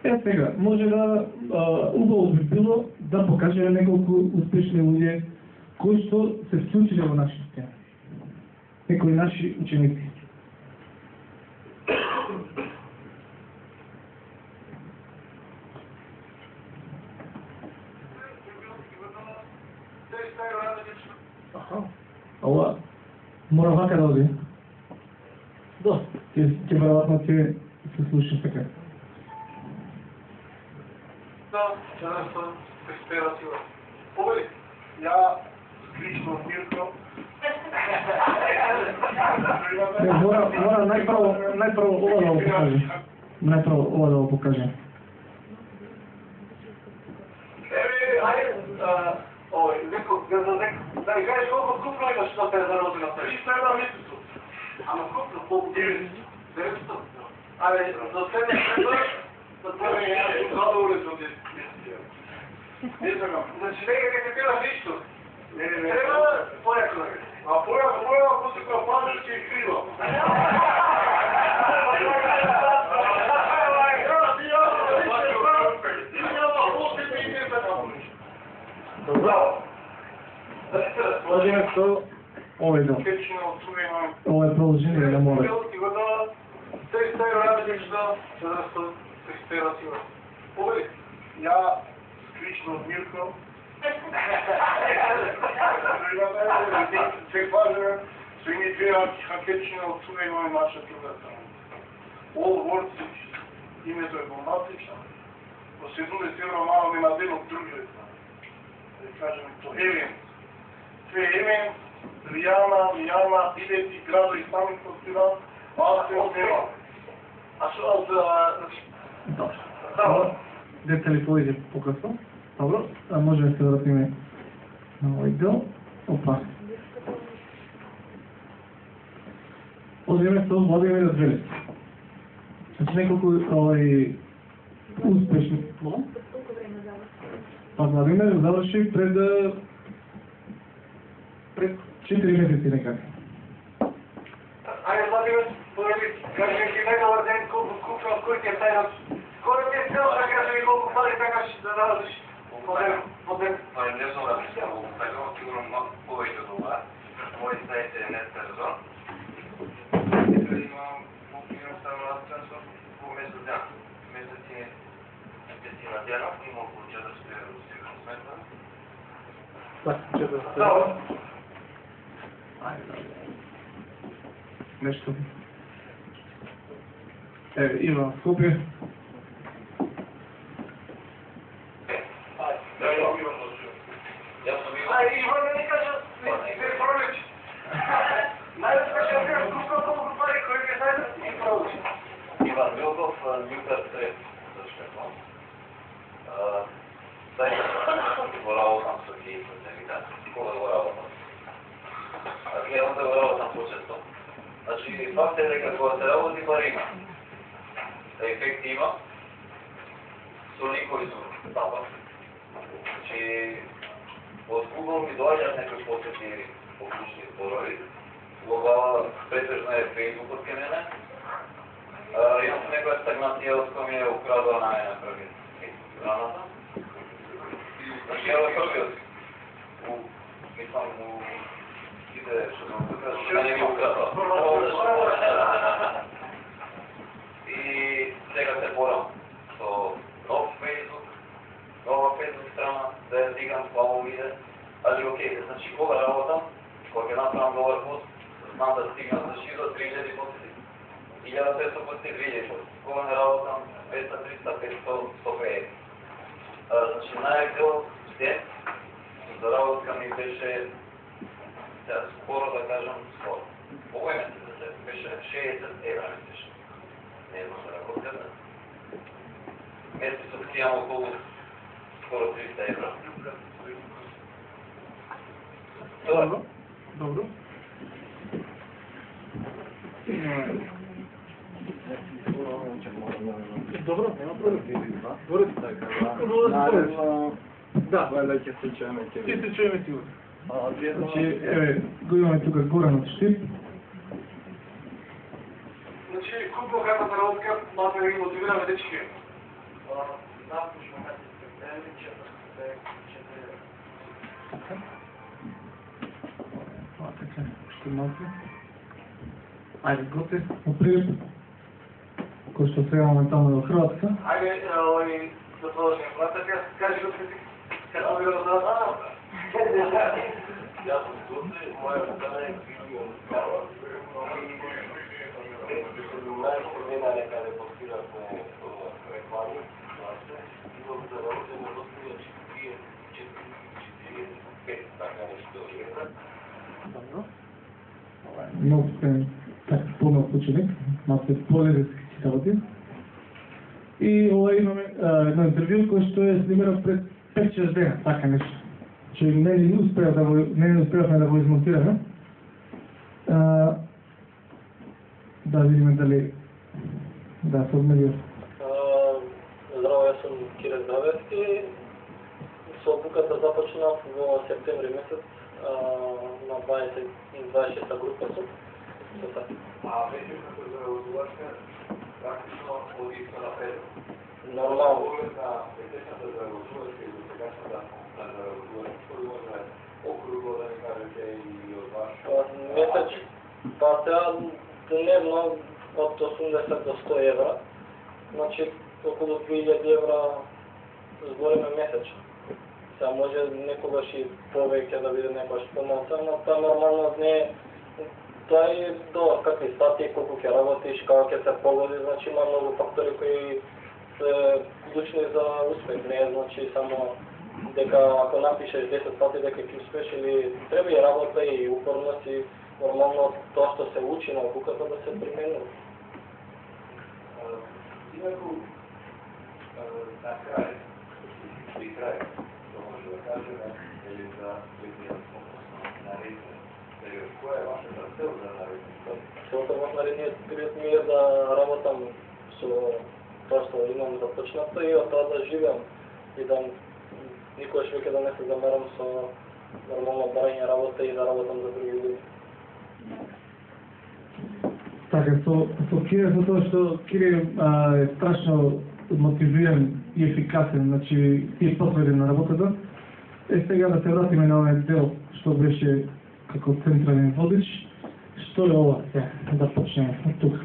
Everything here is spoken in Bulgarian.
Сега, може да убаво би било да покажеме неколку успешни луѓе кои што се вклучиле во нашите теми. Некои наши ученици. Ова мора вака да оди. Да. Ќе веројатно ќе се слуша така. Да, конспиратива. Овој, ја лично Мирко. Мора најпрво ова да го покаже. Најпрво ова да го покаже. Овој, да ми кажеш колко купно имаш на тези родина? 300 месецу. Ама купно, колко 900? Абе, за седмица, за тебе ја сум задоволен од не знам. Значи, нека не била ништо. Треба појако да кажеш. А појако, после која падаш ќе е криво. Добро. Сложиме со овој дел. Ова е продолжение на море. Ја лично Мирко. Се кажа, се ни две хакетчина од Цурејно и наша другата. All words, името е бомбастично. По 70 евро мало нема ден од другите. Да кажем то елемент. Се елемент, Ријана, идети, градо и сами постира, а се отнема. А што од... Добро. Детали поиде покасно. Добро, а можеме да се вратиме на овој дел. Опа. Одиме со Владимир Велес. Значи неколку успешни. Па Владимир заврши пред 4 месеци некако. Ајде, Владимир, кажи ми најдобар ден, колку купна, кој ти е тајнат? Кој ти е цел да кажи ми колку пари такаш да наразиш? Па не знам да мислам, така сигурно повеќе од ова. Мој сајт е Неттерзон. Имам само разчасот по месец ден. Месеци десетина дена, имам околу 400 евро сигурно сметна. Так, 400. Нещо. Има Скопје. Ајде, Иван, не кажа, не пролеч. Најуспешен бил, колку пари, кој ги знајде, не пролеч. Иван Милков, Нюкар Сред, зашто го работам со ги кога го работам. Гледам да го работам почесто. Значи, факт е дека кога се работи пари има. Ефект има, со никој се става. Значи, од Google ми доаѓаат некои посети по клучни зборови. Глава претежно е Facebook од ке мене. Имам некоја стагнација од која ми е украдува на мене први граната. Значи, ја првиот. Мислам, иде што да му кажа, што не ми украдува. И сега се борам со нов Facebook, нова Facebook страна, да ја дигам слабо ми иде. Али окей, значи кога работам, кога ќе направам добар пост, знам да стигнам за 6000 посети. 1500 посети 2000 посети. Кога не работам 200, 300, 500, 150. Значи најдел ден за работка ми беше, скоро да кажам, скоро. Овој месец беше 60 евра месечно. Не знам да работам. Месецот ќе имам околу скоро 300 евра. Добро. Добро, нема проблем. Добро така. Наредно, да, вајде ќе се чуеме. Ќе се чуеме сигурно. Значи, еве, го имаме тука Горан од Штип. Значи, купно ката работка, мата ви мотивираме дечки. Започваме месец септември, 4. Това така, ще малко. Ajde, gote, например, кој што сега моментално е во Хрватска. Ajde, da продължим. Кажи го ти, kako bi razradala? Ja sam Gote, moja stana je Vivian Skava. Najpomena neka repostira po reklami, i za rođene dostavlja 45, така nešto евра. Добро. Много сте так по-нов ученик, малко по-лезерски си работи. И имаме едно интервю, което е снимано пред 5-6 дена, така нещо. Че не успявахме да го измонтираме. Да видим дали да се обмелия. Здраво, јас сум Кире Здравевски. Со обуката започнав во септември месец на 26-та група сум. А вече като здравословачка, практично от иска напред. Нормално. На петечната здравословачка и до сегашната здравословачка, кој може округло да ни кажете и од ваш? Месеч, па сега дневно од 80 до 100 евра. Значи околу 2000 евра збориме месечно. Сега може некогаш и повеќе да биде некогаш помалку, но тоа нормално не е. Тоа е до какви стати, колку ќе работиш, како ќе се погоди, значи има многу фактори кои се клучни за успех. Не е значи само дека ако напишеш 10 стати дека ќе успеш, или треба и работа и упорност и нормално тоа што се учи на обуката да се применува. Инаку, на крај, при крај, што може да кажеме, или за наредниот период, која е вашата цел за наредниот период? Целта во наредниот период ми е да работам со тоа што имам започнато и од тоа да живеам и да никогаш веќе да не се замерам со нормално барање работа и да работам за други луѓе. Така, со Кире, за тоа што Кире е страшно мотивиран и ефикасен, значи и посветен на работата. Сега да се вратиме на овој дел што беше како централен водич. Што е ова сега? Да почнеме од тука.